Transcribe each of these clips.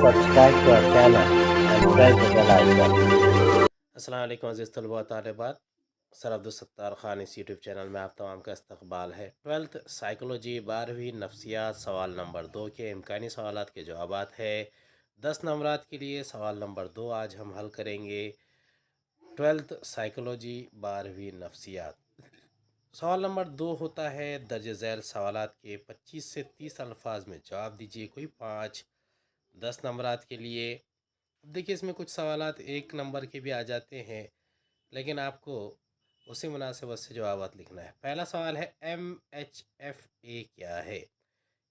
subscribe to our channel and press the bell icon. السلام علیکم عزیز طلباء و طالبات، سر عبدالستار خان اس یوٹیوب چینل میں آپ تمام کا استقبال ہے۔ 12th سائیکولوجی 12ویں نفسیات سوال نمبر 2 کے امکانی سوالات کے جوابات ہے 10 نمبرات کے لیے۔ سوال نمبر 2 آج ہم حل کریں گے 12th سائیکولوجی 12ویں نفسیات۔ سوال نمبر 2 ہوتا ہے درج ذیل سوالات کے 25 سے 30 الفاظ میں جواب دیجیے، کوئی 5 10 نمبرات کے لیے۔ اب دیکھیے اس میں کچھ سوالات 1 نمبر کے بھی آ جاتے ہیں، لیکن آپ کو اسی مناسبت سے جوابات لکھنا ہے۔ پہلا سوال ہے MHFA کیا ہے؟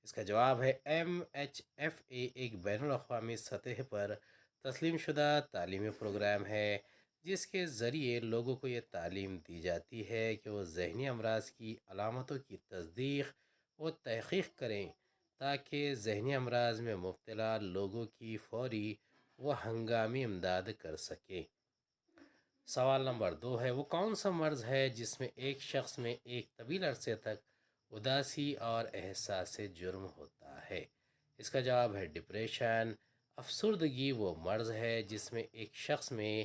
اس کا جواب ہے MHFA ایک بین الاقوامی سطح پر تسلیم شدہ تعلیمی پروگرام ہے جس کے ذریعے لوگوں کو یہ تعلیم دی جاتی ہے کہ وہ ذہنی امراض کی علامتوں کی تصدیق و تحقیق کریں تاکہ ذہنی امراض میں مبتلا لوگوں کی فوری و ہنگامی امداد کر سکیں۔ سوال نمبر 2 ہے وہ کون سا مرض ہے جس میں ایک شخص میں ایک طویل عرصے تک اداسی اور احساس جرم ہوتا ہے؟ اس کا جواب ہے ڈپریشن۔ افسردگی وہ مرض ہے جس میں ایک شخص میں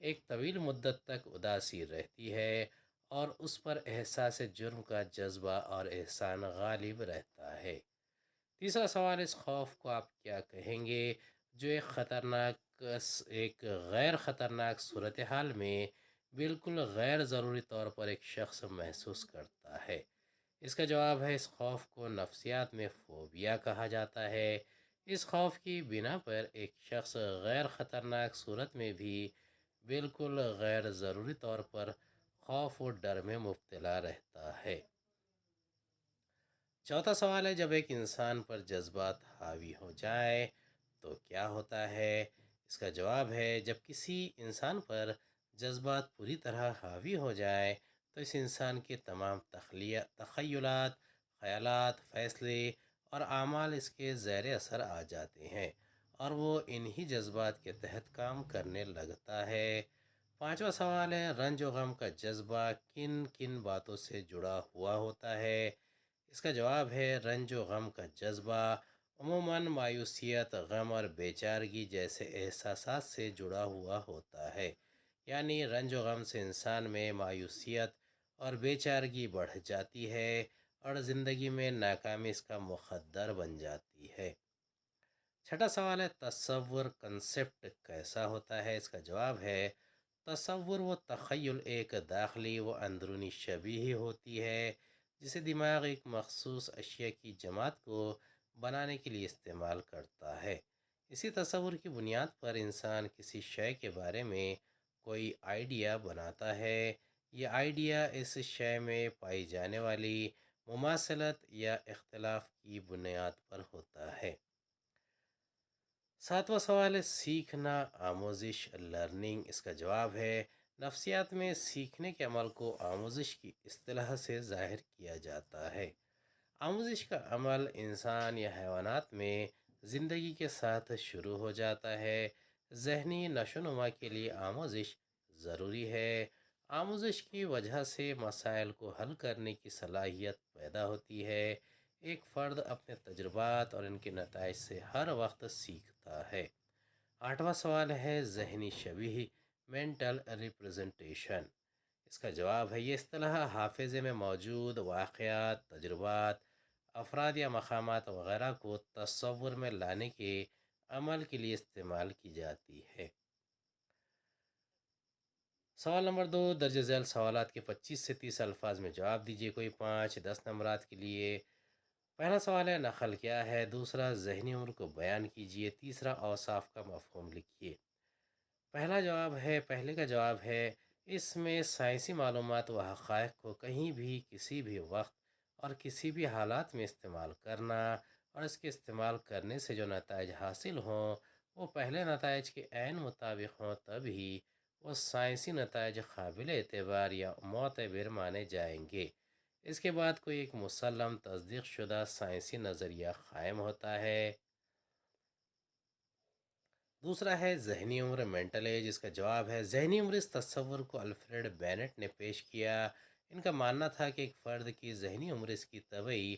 ایک طویل مدت تک اداسی رہتی ہے اور اس پر احساس جرم کا جذبہ اور احسان غالب رہتا ہے۔ تیسرا سوال اس خوف کو آپ کیا کہیں گے جو ایک غیر خطرناک صورتحال میں بالکل غیر ضروری طور پر ایک شخص محسوس کرتا ہے؟ اس کا جواب ہے اس خوف کو نفسیات میں فوبیا کہا جاتا ہے۔ اس خوف کی بنا پر ایک شخص غیر خطرناک صورت میں بھی بالکل غیر ضروری طور پر خوف و ڈر میں مبتلا رہتا ہے۔ چوتھا سوال ہے جب ایک انسان پر جذبات حاوی ہو جائیں تو کیا ہوتا ہے؟ اس کا جواب ہے جب کسی انسان پر جذبات پوری طرح حاوی ہو جائیں تو اس انسان کے تمام تخیلات، خیالات، فیصلے اور اعمال اس کے زیر اثر آ جاتے ہیں اور وہ انہی جذبات کے تحت کام کرنے لگتا ہے۔ پانچواں سوال ہے رنج و غم کا جذبہ کن کن باتوں سے جڑا ہوا ہوتا ہے؟ اس کا جواب ہے رنج و غم کا جذبہ عموماً مایوسیت، غم اور بے چارگی جیسے احساسات سے جڑا ہوا ہوتا ہے۔ یعنی رنج و غم سے انسان میں مایوسیت اور بے چارگی بڑھ جاتی ہے اور زندگی میں ناکامی اس کا مخدر بن جاتی ہے۔ چھٹا سوال ہے تصور کنسیپٹ کیسا ہوتا ہے؟ اس کا جواب ہے تصور و تخیل ایک داخلی و اندرونی شبیہ ہوتی ہے جسے دماغ ایک مخصوص اشیاء کی جماعت کو بنانے کے لیے استعمال کرتا ہے۔ اسی تصور کی بنیاد پر انسان کسی شے کے بارے میں کوئی آئیڈیا بناتا ہے۔ یہ آئیڈیا اس شے میں پائی جانے والی مماثلت یا اختلاف کی بنیاد پر ہوتا ہے۔ ساتواں سوال ہے سیکھنا، آموزش، لرننگ۔ اس کا جواب ہے نفسیات میں سیکھنے کے عمل کو آموزش کی اصطلاح سے ظاہر کیا جاتا ہے۔ آموزش کا عمل انسان یا حیوانات میں زندگی کے ساتھ شروع ہو جاتا ہے۔ ذہنی نشو و نما کے لیے آموزش ضروری ہے۔ آموزش کی وجہ سے مسائل کو حل کرنے کی صلاحیت پیدا ہوتی ہے۔ ایک فرد اپنے تجربات اور ان کے نتائج سے ہر وقت سیکھتا ہے۔ آٹھواں سوال ہے ذہنی شبیہ، مینٹل ریپریزنٹیشن۔ اس کا جواب ہے یہ اصطلاح حافظے میں موجود واقعات، تجربات، افراد یا مقامات وغیرہ کو تصور میں لانے کے عمل کے لیے استعمال کی جاتی ہے۔ سوال نمبر 2 درج ذیل سوالات کے 25 سے 30 الفاظ میں جواب دیجیے، کوئی 5 10 نمبرات کے لیے۔ پہلا سوال ہے نقل کیا ہے؟ دوسرا ذہنی عمر کو بیان کیجیے۔ تیسرا اوصاف کا مفہوم لکھیے۔ پہلے کا جواب ہے اس میں سائنسی معلومات و حقائق کو کہیں بھی کسی بھی وقت اور کسی بھی حالات میں استعمال کرنا اور اس کے استعمال کرنے سے جو نتائج حاصل ہوں وہ پہلے نتائج کے عین مطابق ہوں تب ہی وہ سائنسی نتائج قابل اعتبار یا معتبر مانے جائیں گے۔ اس کے بعد کوئی ایک مسلم تصدیق شدہ سائنسی نظریہ قائم ہوتا ہے۔ دوسرا ہے ذہنی عمر، مینٹل ایج۔ اس کا جواب ہے ذہنی عمر اس تصور کو الفریڈ بینٹ نے پیش کیا۔ ان کا ماننا تھا کہ ایک فرد کی ذہنی عمر اس کی طبعی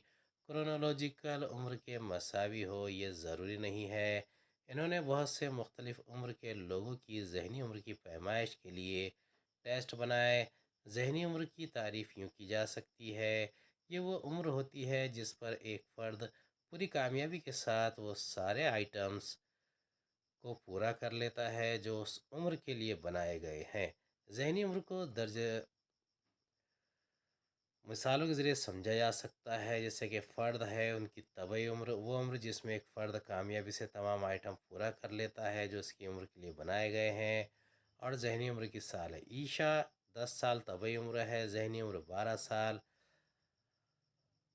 کرونولوجیکل عمر کے مساوی ہو، یہ ضروری نہیں ہے۔ انہوں نے بہت سے مختلف عمر کے لوگوں کی ذہنی عمر کی پیمائش کے لیے ٹیسٹ بنائے۔ ذہنی عمر کی تعریف یوں کی جا سکتی ہے، یہ وہ عمر ہوتی ہے جس پر ایک فرد پوری کامیابی کے ساتھ وہ سارے آئٹمز کو پورا کر لیتا ہے جو اس عمر کے لیے بنائے گئے ہیں۔ ذہنی عمر کو درجہ مثالوں کے ذریعے سمجھا جا سکتا ہے، جیسے کہ فرد ہے، ان کی طبعی عمر وہ عمر جس میں ایک فرد کامیابی سے تمام آئٹم پورا کر لیتا ہے جو اس کی عمر کے لیے بنائے گئے ہیں۔ اور ذہنی عمر کی سال ہے۔ عیشا 10 سال طبعی عمر ہے، ذہنی عمر 12 سال۔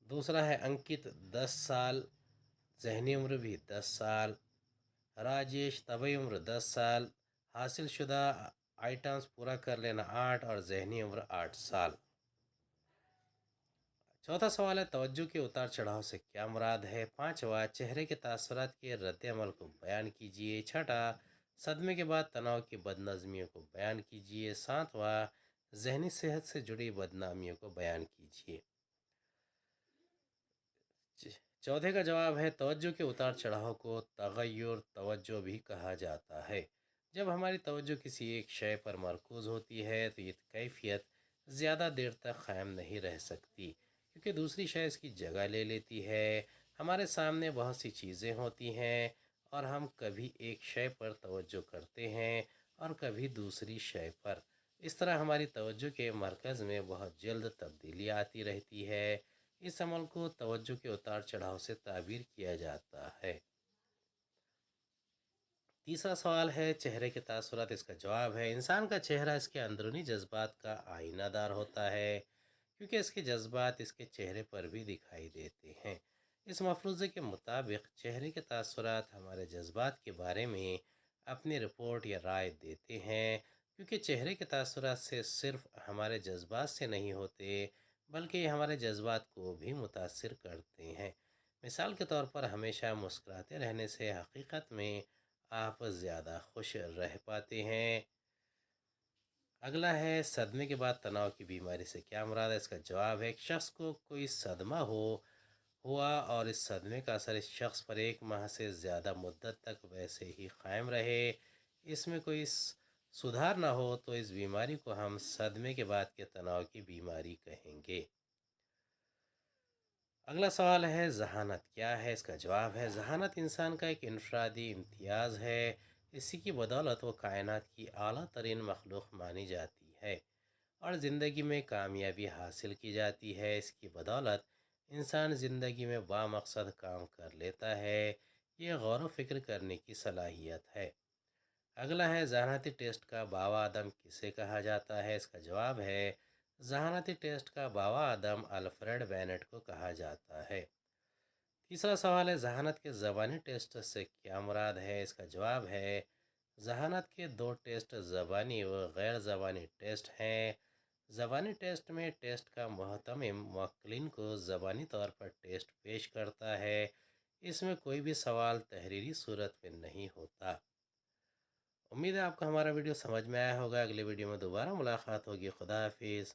دوسرا ہے انکت 10 سال، ذہنی عمر بھی 10 سال۔ راجیش طبعی عمر 10 سال، حاصل شدہ آئٹمز پورا کر لینا 8 اور ذہنی عمر 8 سال۔ چوتھا سوال ہے توجہ کے اتار چڑھاؤ سے کیا مراد ہے؟ پانچواں چہرے کے تاثرات کے رد عمل کو بیان کیجیے۔ چھٹا صدمے کے بعد تناؤ کی بد نظمیوں کو بیان کیجیے۔ ساتواں ذہنی صحت سے جڑی بدنامیوں کو بیان کیجیے۔ چوتھے کا جواب ہے توجہ کے اتار چڑھاؤ کو تغیر توجہ بھی کہا جاتا ہے۔ جب ہماری توجہ کسی ایک شے پر مرکوز ہوتی ہے تو یہ کیفیت زیادہ دیر تک قائم نہیں رہ سکتی، کیونکہ دوسری شے اس کی جگہ لے لیتی ہے۔ ہمارے سامنے بہت سی چیزیں ہوتی ہیں اور ہم کبھی ایک شے پر توجہ کرتے ہیں اور کبھی دوسری شے پر۔ اس طرح ہماری توجہ کے مرکز میں بہت جلد تبدیلی آتی رہتی ہے۔ اس عمل کو توجہ کے اتار چڑھاؤ سے تعبیر کیا جاتا ہے۔ تیسرا سوال ہے چہرے کے تاثرات، اس کا جواب ہے انسان کا چہرہ اس کے اندرونی جذبات کا آئینہ دار ہوتا ہے، کیونکہ اس کے جذبات اس کے چہرے پر بھی دکھائی دیتے ہیں۔ اس مفروضے کے مطابق چہرے کے تاثرات ہمارے جذبات کے بارے میں اپنی رپورٹ یا رائے دیتے ہیں، کیونکہ چہرے کے تاثرات سے صرف ہمارے جذبات سے نہیں ہوتے بلکہ یہ ہمارے جذبات کو بھی متاثر کرتے ہیں۔ مثال کے طور پر ہمیشہ مسکراتے رہنے سے حقیقت میں آپ زیادہ خوش رہ پاتے ہیں۔ اگلا ہے صدمے کے بعد تناؤ کی بیماری سے کیا مراد ہے؟ اس کا جواب ہے ایک شخص کو کوئی صدمہ ہوا اور اس صدمے کا اثر اس شخص پر 1 ماہ سے زیادہ مدت تک ویسے ہی قائم رہے، اس میں کوئی سدھار نہ ہو تو اس بیماری کو ہم صدمے کے بعد کے تناؤ کی بیماری کہیں گے۔ اگلا سوال ہے ذہانت کیا ہے؟ اس کا جواب ہے ذہانت انسان کا ایک انفرادی امتیاز ہے، اسی کی بدولت وہ کائنات کی اعلیٰ ترین مخلوق مانی جاتی ہے اور زندگی میں کامیابی حاصل کی جاتی ہے۔ اس کی بدولت انسان زندگی میں بامقصد کام کر لیتا ہے، یہ غور و فکر کرنے کی صلاحیت ہے۔ اگلا ہے ذہانتی ٹیسٹ کا باوا عدم کسے کہا جاتا ہے؟ اس کا جواب ہے ذہانتی ٹیسٹ کا باوا عدم الفریڈ بینٹ کو کہا جاتا ہے۔ تیسرا سوال ہے ذہانت کے زبانی ٹیسٹ سے کیا مراد ہے؟ اس کا جواب ہے ذہانت کے 2 ٹیسٹ زبانی و غیر زبانی ٹیسٹ ہیں۔ زبانی ٹیسٹ میں ٹیسٹ کا محتمم موکلین کو زبانی طور پر ٹیسٹ پیش کرتا ہے، اس میں کوئی بھی سوال تحریری صورت میں نہیں ہوتا۔ امید ہے آپ کو ہمارا ویڈیو سمجھ میں آیا ہوگا۔ اگلے ویڈیو میں دوبارہ ملاقات ہوگی۔ خدا حافظ۔